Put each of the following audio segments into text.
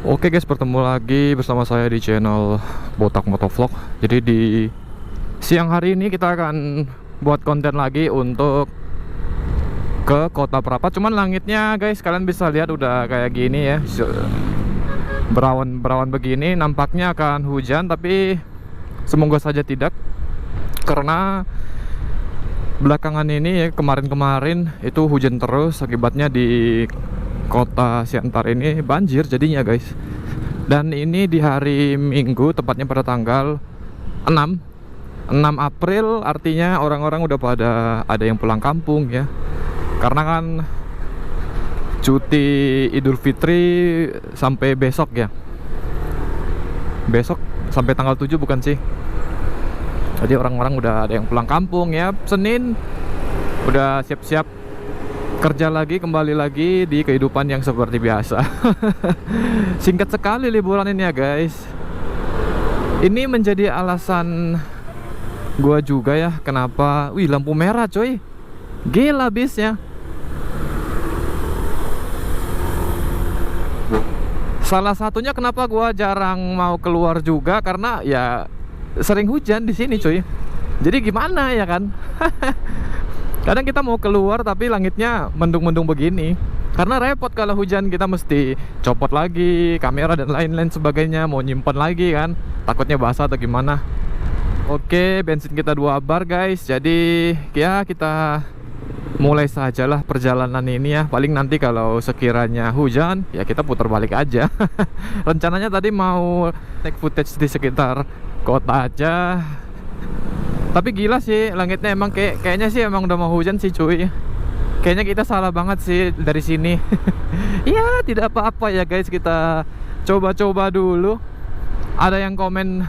Oke guys, bertemu lagi bersama saya di channel Botak Motovlog. Jadi di siang hari ini kita akan buat konten lagi untuk ke Kota Prapat. Cuman langitnya guys, kalian bisa lihat udah kayak gini ya, berawan-berawan begini. Nampaknya akan hujan, tapi semoga saja tidak, karena belakangan ini ya, kemarin-kemarin itu hujan terus. Akibatnya di Kota Siantar ini banjir jadinya guys. Dan ini di hari Minggu, tepatnya pada tanggal 6 April. Artinya orang-orang udah pada ada yang pulang kampung ya, karena kan cuti Idul Fitri sampai besok ya. Besok sampai tanggal 7 bukan sih. Jadi orang-orang udah ada yang pulang kampung ya. Senin udah siap-siap kerja lagi, kembali lagi di kehidupan yang seperti biasa. Singkat sekali liburan ini ya guys. Ini menjadi alasan gua juga ya, kenapa lampu merah coy, gila bisnya. Salah satunya kenapa gua jarang mau keluar juga, karena ya sering hujan di sini coy. Jadi gimana ya kan? Kadang kita mau keluar tapi langitnya mendung-mendung begini. Karena repot kalau hujan, kita mesti copot lagi kamera dan lain-lain sebagainya, mau nyimpan lagi kan, takutnya basah atau gimana. Oke, bensin kita 2 bar guys. Jadi ya kita mulai sajalah perjalanan ini ya. Paling nanti kalau sekiranya hujan ya kita putar balik aja. Rencananya tadi mau take footage di sekitar kota aja, tapi gila sih langitnya, emang kayaknya sih emang udah mau hujan sih cuy. Kayaknya kita salah banget sih dari sini. Ya tidak apa-apa ya guys, kita coba-coba dulu. Ada yang komen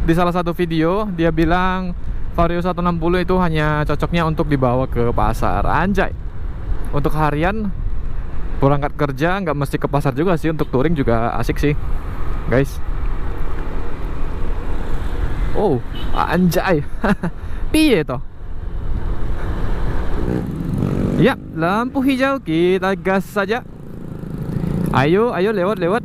di salah satu video, dia bilang Vario 160 itu hanya cocoknya untuk dibawa ke pasar. Anjay, untuk harian berangkat kerja nggak mesti ke pasar juga sih, untuk touring juga asik sih guys. Oh, anjay. Piye toh? Ya, lampu hijau, kita gas saja. Ayo, lewat.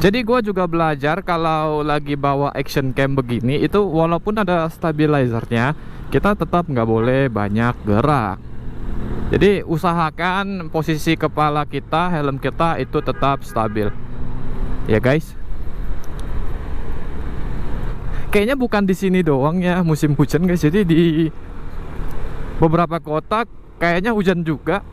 Jadi gua juga belajar kalau lagi bawa action cam begini, itu walaupun ada stabilizernya, kita tetap nggak boleh banyak gerak. Jadi usahakan posisi kepala kita, helm kita itu tetap stabil ya guys. Kayaknya bukan di sini doang ya musim hujan guys. Jadi di beberapa kota kayaknya hujan juga.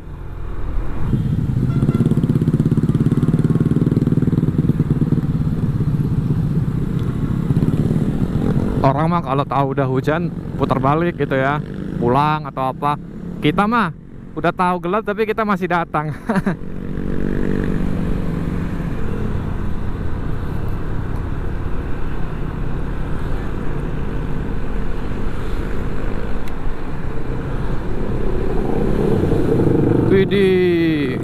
Orang mah kalau tahu udah hujan putar balik gitu ya, pulang atau apa. Kita mah udah tahu gelap tapi kita masih datang. Widih,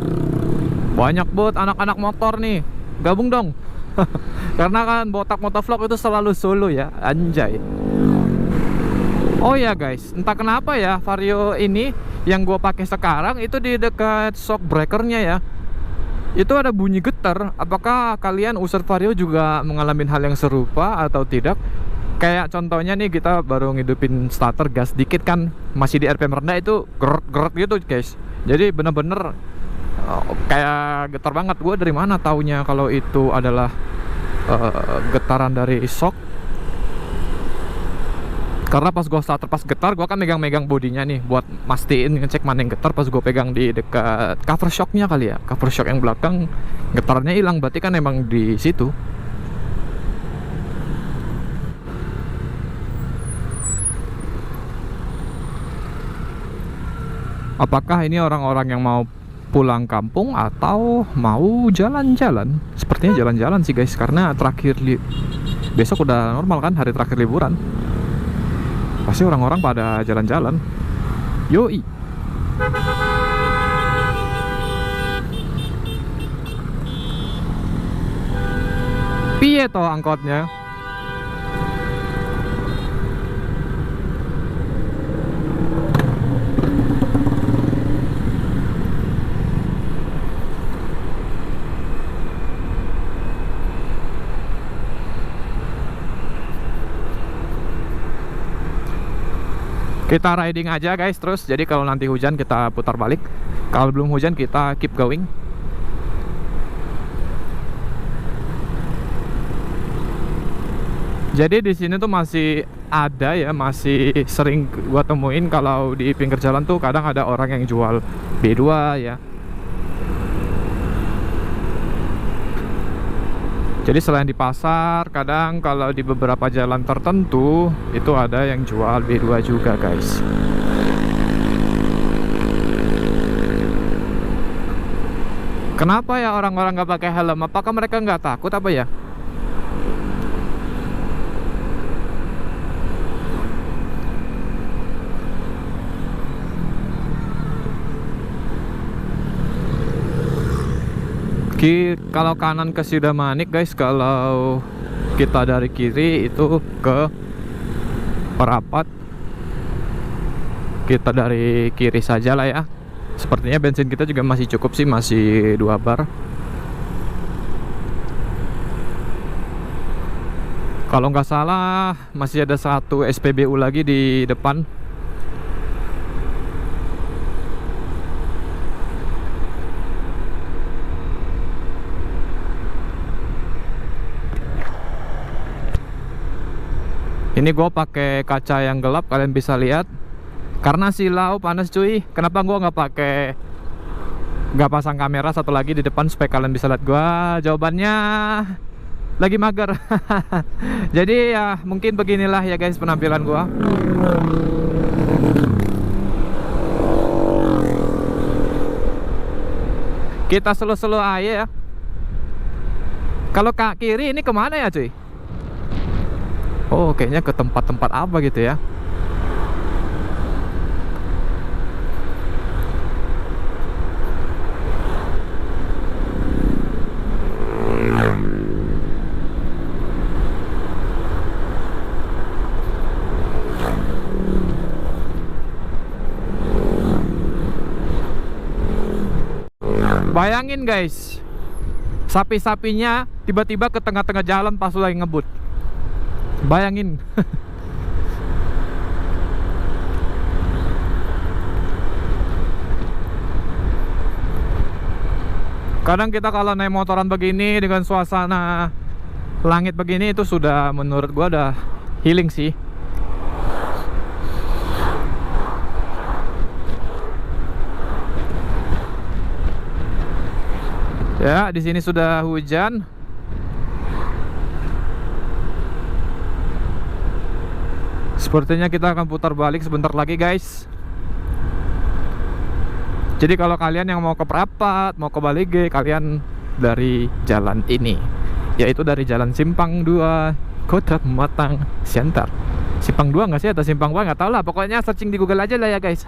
banyak buat anak-anak motor nih, gabung dong. Karena kan Botak Motovlog itu selalu solo ya, anjay. Oh ya guys, entah kenapa ya Vario ini yang gue pakai sekarang itu di dekat shock breakernya ya, itu ada bunyi getar. Apakah kalian user Vario juga mengalami hal yang serupa atau tidak? Kayak contohnya nih, kita baru ngidupin starter gas dikit kan, masih di RPM rendah itu geret gitu guys. Jadi bener-bener kayak getar banget. Gue dari mana taunya kalau itu adalah getaran dari shock? Karena pas gue starter, pas getar, gue kan megang-megang bodinya nih buat mastiin ngecek mana yang getar. Pas gue pegang di dekat cover shocknya kali ya, cover shock yang belakang, getarannya hilang. Berarti kan emang di situ. Apakah ini orang-orang yang mau pulang kampung atau mau jalan-jalan? Sepertinya jalan-jalan sih guys, karena besok udah normal kan, hari terakhir liburan. Pasti orang-orang pada jalan-jalan. Yoi. Piye toh angkotnya? Kita riding aja guys terus. Jadi kalau nanti hujan kita putar balik. Kalau belum hujan kita keep going. Jadi di sini tuh masih ada ya, masih sering gua temuin kalau di pinggir jalan tuh kadang ada orang yang jual B2 ya. Jadi selain di pasar, kadang kalau di beberapa jalan tertentu itu ada yang jual B2 juga guys. Kenapa ya orang-orang nggak pakai helm? Apakah mereka nggak takut apa ya? Kalau kanan ke Sidamanik guys, kalau kita dari kiri itu ke Perapat. Kita dari kiri saja lah ya. Sepertinya bensin kita juga masih cukup sih, masih 2 bar. Kalau nggak salah masih ada 1 SPBU lagi di depan. Ini gue pakai kaca yang gelap, kalian bisa lihat. Karena silau panas cuy. Kenapa gue nggak pasang kamera satu lagi di depan supaya kalian bisa lihat gue? Jawabannya lagi mager. Jadi ya mungkin beginilah ya guys penampilan gue. Kita slow-slow aja ya. Kalau ke kiri ini kemana ya cuy? Oh kayaknya ke tempat-tempat apa gitu ya. Bayangin guys, sapi-sapinya tiba-tiba ke tengah-tengah jalan pas lagi ngebut. Bayangin. Kadang kita kalau naik motoran begini dengan suasana langit begini, itu sudah menurut gua udah healing sih. Ya, di sini sudah hujan. Sepertinya kita akan putar balik sebentar lagi guys. Jadi kalau kalian yang mau ke Perapat, mau ke Balige, kalian dari jalan ini, yaitu dari Jalan Simpang 2, Kota Pematang Siantar. Simpang 2 nggak sih atau Simpang 2 nggak tahu lah. Pokoknya searching di Google aja lah ya guys.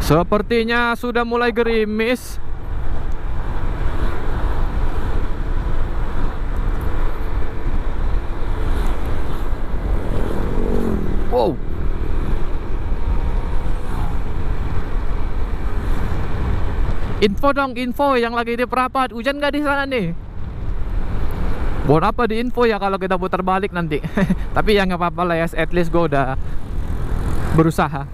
Sepertinya sudah mulai gerimis. Wow. Info dong, info yang lagi di Perapat. Hujan nggak di sana nih? Buat apa di info ya kalau kita putar balik nanti. Tapi ya nggak apa-apa lah ya, at least gue udah berusaha.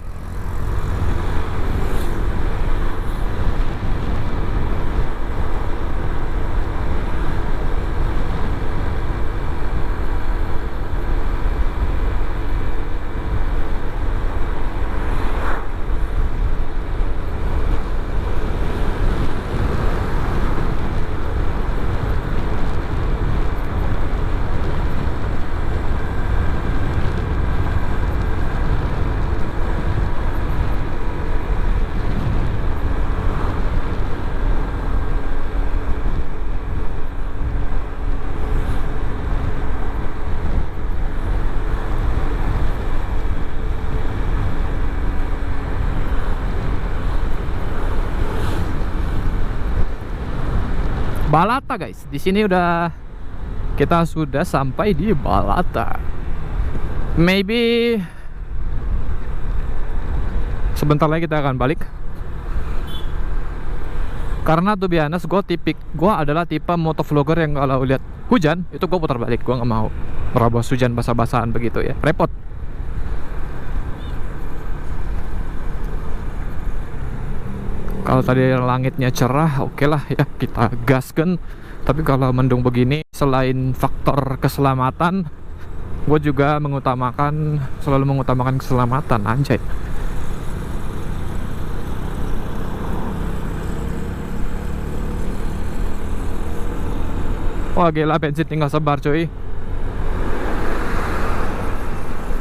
Balata guys, di sini kita sudah sampai di Balata. maybe sebentar lagi kita akan balik. Karena tuh biasa gue adalah tipe motovlogger yang kalau lihat hujan itu gue putar balik. Gue nggak mau merabas hujan basah-basahan begitu ya, repot. Kalau tadi langitnya cerah, oke lah ya, kita gaskan. Tapi kalau mendung begini, selain faktor keselamatan, gue juga selalu mengutamakan keselamatan, anjay. Wah gila, bensin tinggal sebar cuy.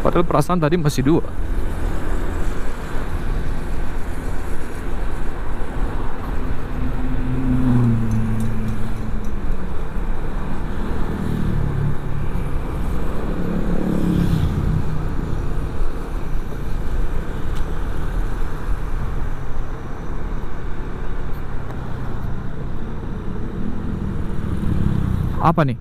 Padahal perasaan tadi masih 2. Apa nih?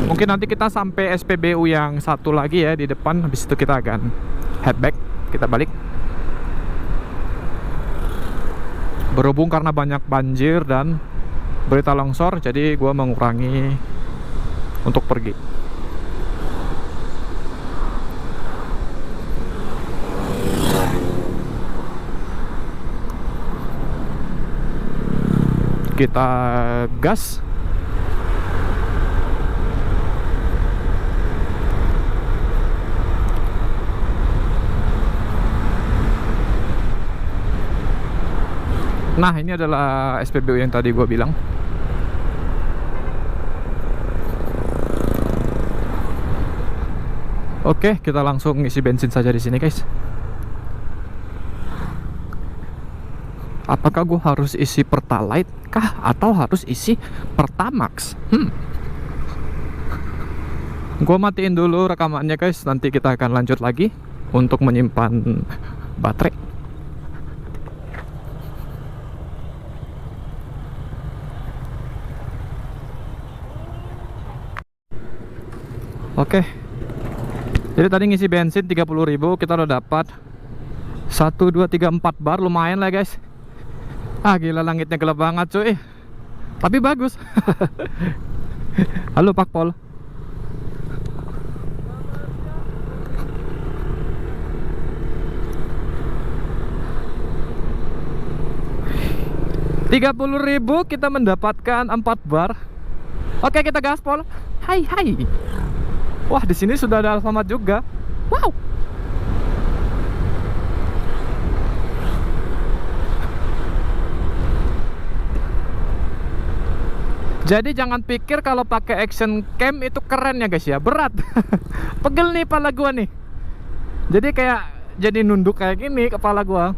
Mungkin nanti kita sampai SPBU yang satu lagi ya di depan. Habis itu kita akan head back, kita balik. Berhubung karena banyak banjir dan berita longsor, jadi gue mengurangi untuk pergi. Kita gas. Nah, ini adalah SPBU yang tadi gue bilang. Oke, kita langsung isi bensin saja di sini, guys. Apakah gue harus isi Pertalite kah atau harus isi Pertamax? Gue matiin dulu rekamannya, guys. Nanti kita akan lanjut lagi untuk menyimpan baterai. Oke. Jadi tadi ngisi bensin 30.000, kita udah dapat 1, 2, 3, 4 bar, lumayan lah guys. Ah gila, langitnya gelap banget cuy. Tapi bagus. Halo Pak Pol. $30.000 kita mendapatkan 4 bar. Oke, kita gaspol. Hai hai. Wah, di sini sudah ada Alfamart juga. Wow. Jadi jangan pikir kalau pakai action cam itu keren ya guys ya, berat. Pegel nih kepala gua nih. Jadi jadi nunduk kayak gini kepala gua.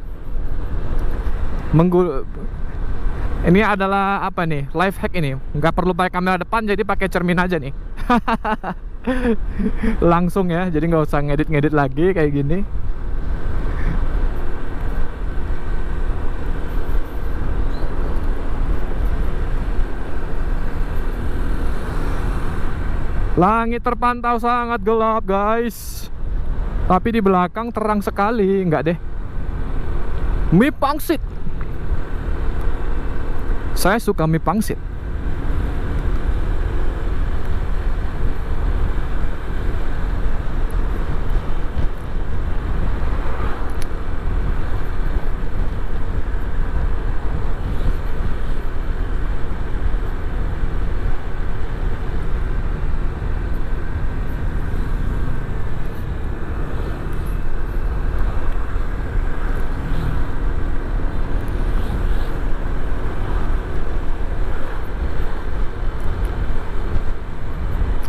Ini adalah apa nih? Life hack ini. Nggak perlu pakai kamera depan, jadi pakai cermin aja nih. Langsung ya, jadi nggak usah ngedit-ngedit lagi kayak gini. Langit terpantau sangat gelap guys, tapi di belakang terang sekali. Enggak deh, mie pangsit. Saya suka mie pangsit.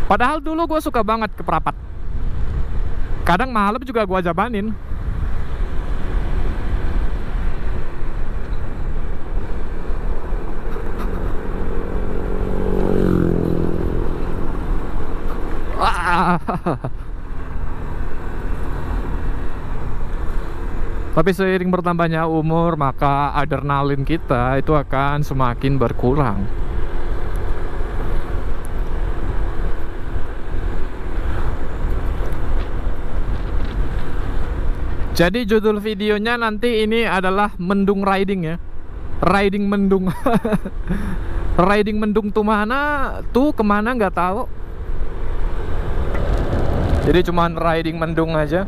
Padahal dulu gue suka banget ke Prapat. Kadang malam juga gue jabanin. Ya. Tapi seiring bertambahnya umur, maka adrenalin kita itu akan semakin berkurang. Jadi judul videonya nanti ini adalah mendung riding ya. Riding mendung. Riding mendung tuh mana? Tuh kemana nggak tahu. Jadi cuman riding mendung aja.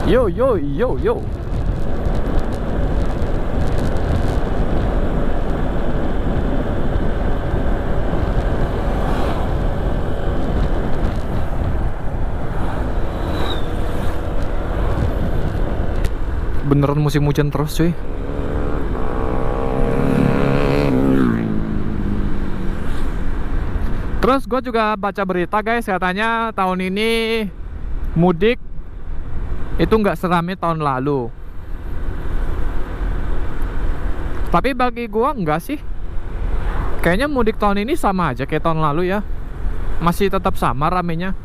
Yo yo yo yo. Beneran musim hujan terus cuy. Terus gue juga baca berita guys, katanya tahun ini mudik itu nggak seramai tahun lalu. Tapi bagi gua enggak sih. Kayaknya mudik tahun ini sama aja kayak tahun lalu ya. Masih tetap sama ramenya.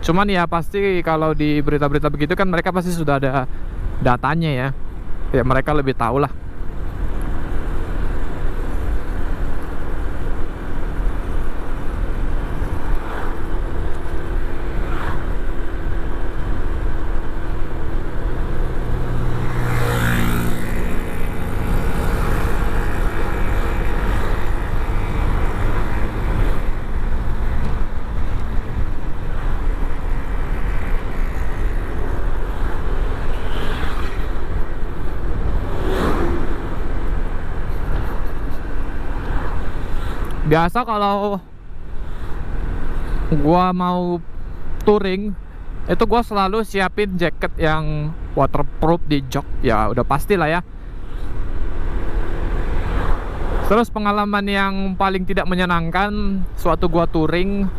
Cuman ya pasti kalau di berita-berita begitu kan mereka pasti sudah ada datanya ya. Ya mereka lebih tahu lah. Biasa kalau gua mau touring itu gua selalu siapin jaket yang waterproof di jok. Ya udah pasti lah ya. Terus pengalaman yang paling tidak menyenangkan suatu gua touring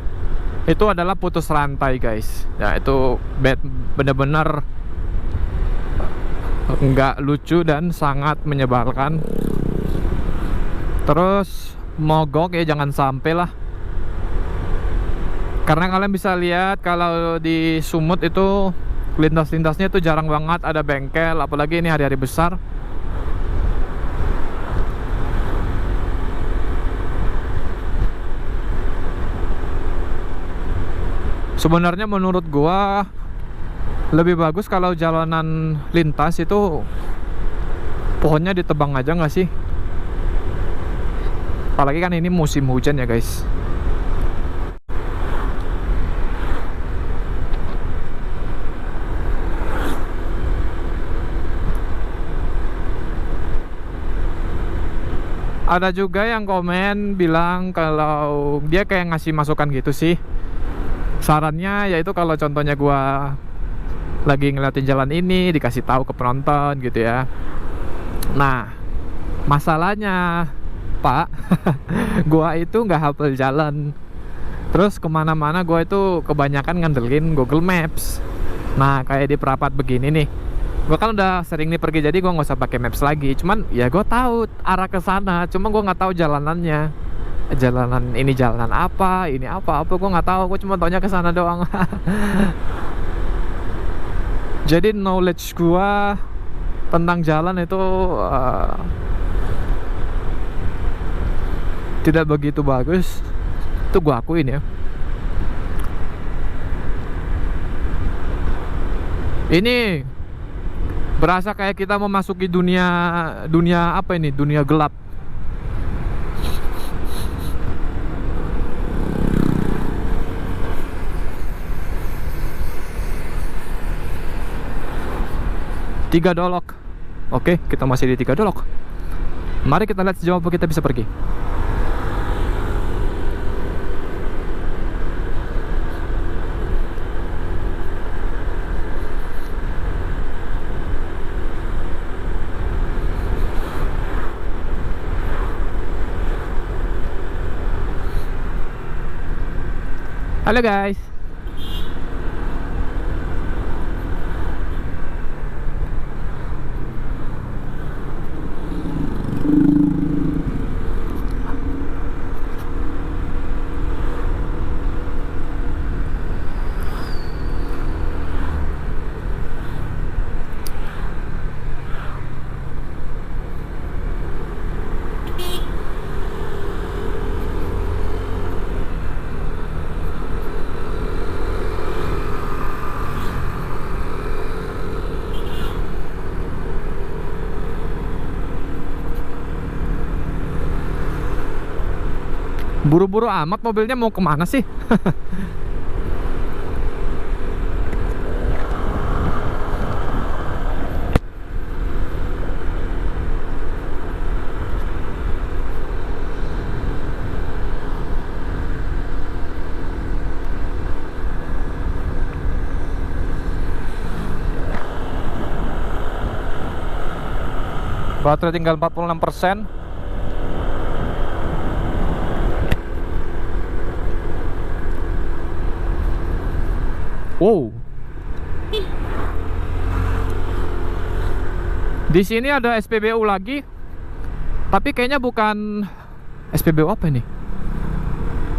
itu adalah putus rantai guys. Ya itu bener-bener nggak lucu dan sangat menyebalkan. Terus mogok ya jangan sampai lah. Karena kalian bisa lihat kalau di Sumut itu lintas-lintasnya itu jarang banget ada bengkel, apalagi ini hari-hari besar. Sebenarnya menurut gua lebih bagus kalau jalanan lintas itu pohonnya ditebang aja nggak sih? Apalagi kan ini musim hujan ya guys. Ada juga yang komen bilang kalau dia kayak ngasih masukan gitu sih. Sarannya yaitu kalau contohnya gua lagi ngeliatin jalan ini dikasih tahu ke penonton gitu ya. Nah, masalahnya Pak, gua itu nggak hafal jalan. Terus kemana-mana gua itu kebanyakan ngandelin Google Maps. Nah kayak di Perapat begini nih, gua kan udah sering nih pergi, jadi gua nggak usah pakai Maps lagi. Cuman ya gua tahu arah ke sana, cuma gua nggak tahu jalanannya. Jalanan ini jalanan apa, ini apa gua nggak tahu. Gua cuma taunya ke sana doang. Jadi knowledge gua tentang jalan itu tidak begitu bagus. Itu gua akuin ya. Ini berasa kayak kita memasuki dunia apa ini? Dunia gelap. Tiga Dolok. Oke, kita masih di Tiga Dolok. Mari kita lihat sejauh apa kita bisa pergi. Halo guys. Buru-buru amat mobilnya, mau kemana sih? Baterai tinggal 46%. Wow. Di sini ada SPBU lagi. Tapi kayaknya bukan SPBU apa ini?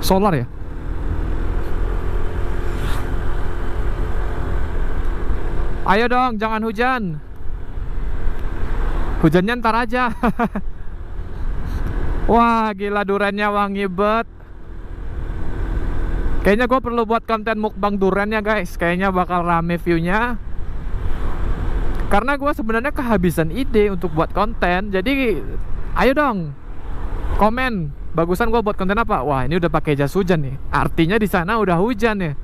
Solar ya? Ayo dong, jangan hujan. Hujannya ntar aja. Wah, gila durennya wangi banget. Kayaknya gue perlu buat konten mukbang durian ya guys. Kayaknya bakal rame viewnya. Karena gue sebenarnya kehabisan ide untuk buat konten. Jadi ayo dong komen, bagusan gue buat konten apa. Wah, ini udah pakai jas hujan nih. Artinya di sana udah hujan ya.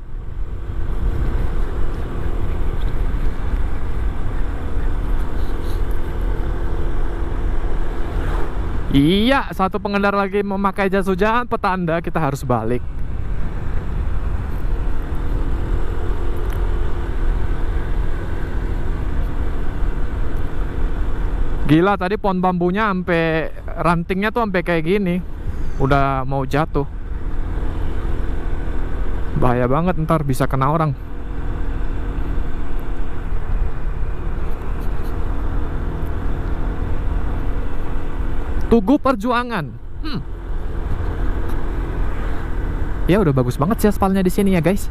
Iya, satu pengendara lagi memakai jas hujan, petanda kita harus balik. Gila, tadi pohon bambunya sampai rantingnya tuh sampai kayak gini. Udah mau jatuh. Bahaya banget, ntar bisa kena orang. Tugu Perjuangan. Ya udah bagus banget sih aspalnya di sini ya guys.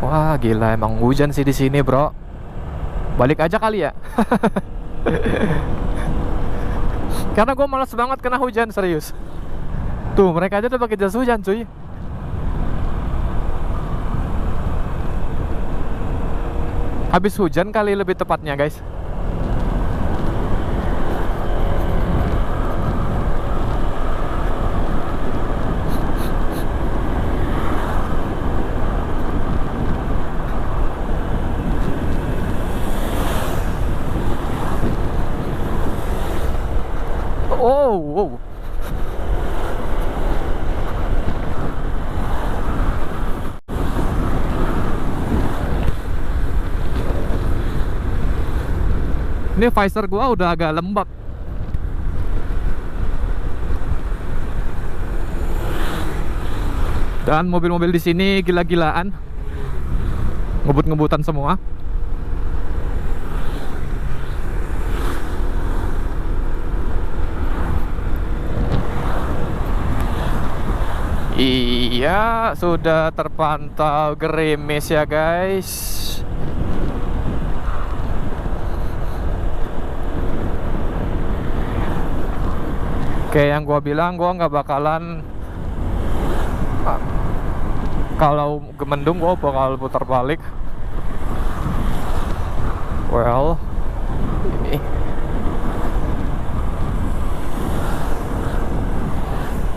Wah, gila emang hujan sih di sini, bro. Balik aja kali ya. Karena gue malas banget kena hujan, serius. Tuh, mereka aja udah pakai jas hujan, cuy. Habis hujan kali lebih tepatnya, guys. Oh, wow. Ini visor gua udah agak lembab. Dan mobil-mobil di sini gila-gilaan, ngebut-ngebutan semua. Iya, sudah terpantau gerimis ya guys. Kayak yang gua bilang, gua nggak bakalan, kalau gemendung gua bakal putar balik. Well, ini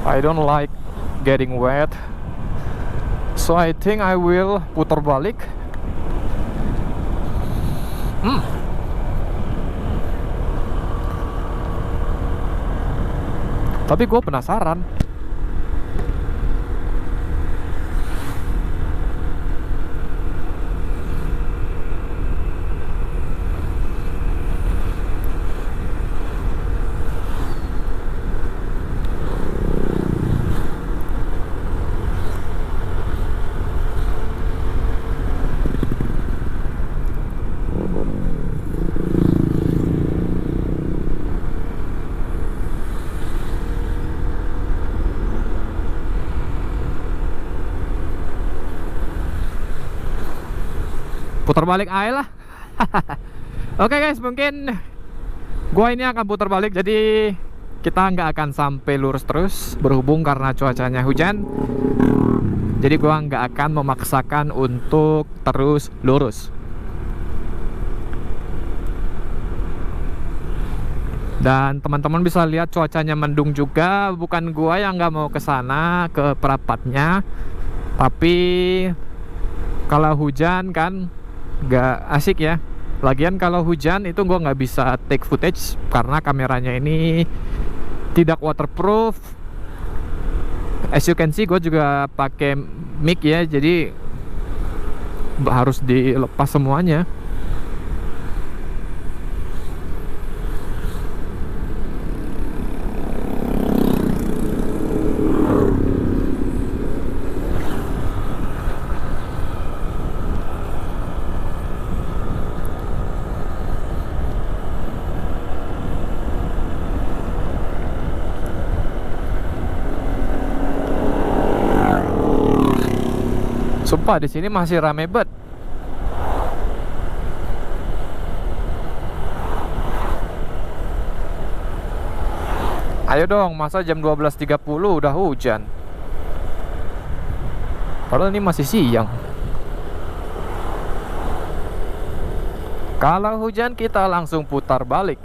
I don't like getting wet, so I think I will putar balik. Tapi gue penasaran. Putar balik aja lah. Oke guys, mungkin gua ini akan putar balik, jadi kita nggak akan sampai lurus terus berhubung karena cuacanya hujan. Jadi gua nggak akan memaksakan untuk terus lurus. Dan teman-teman bisa lihat cuacanya mendung juga. Bukan gua yang nggak mau ke sana, ke perapatnya, tapi kalau hujan kan nggak asik ya. Lagian kalau hujan itu gua nggak bisa take footage karena kameranya ini tidak waterproof. As you can see, gue juga pakai mic ya, jadi harus dilepas semuanya. Sumpah di sini masih rame banget. Ayo dong, masa jam 12.30 udah hujan? Padahal ini masih siang. Kalau hujan kita langsung putar balik.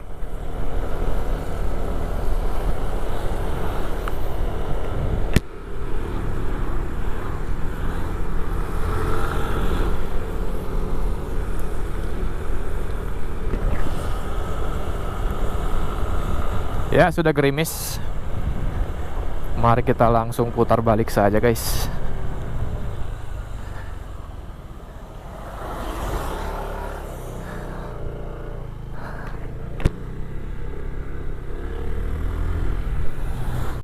Ya, sudah gerimis. Mari kita langsung putar balik saja, guys.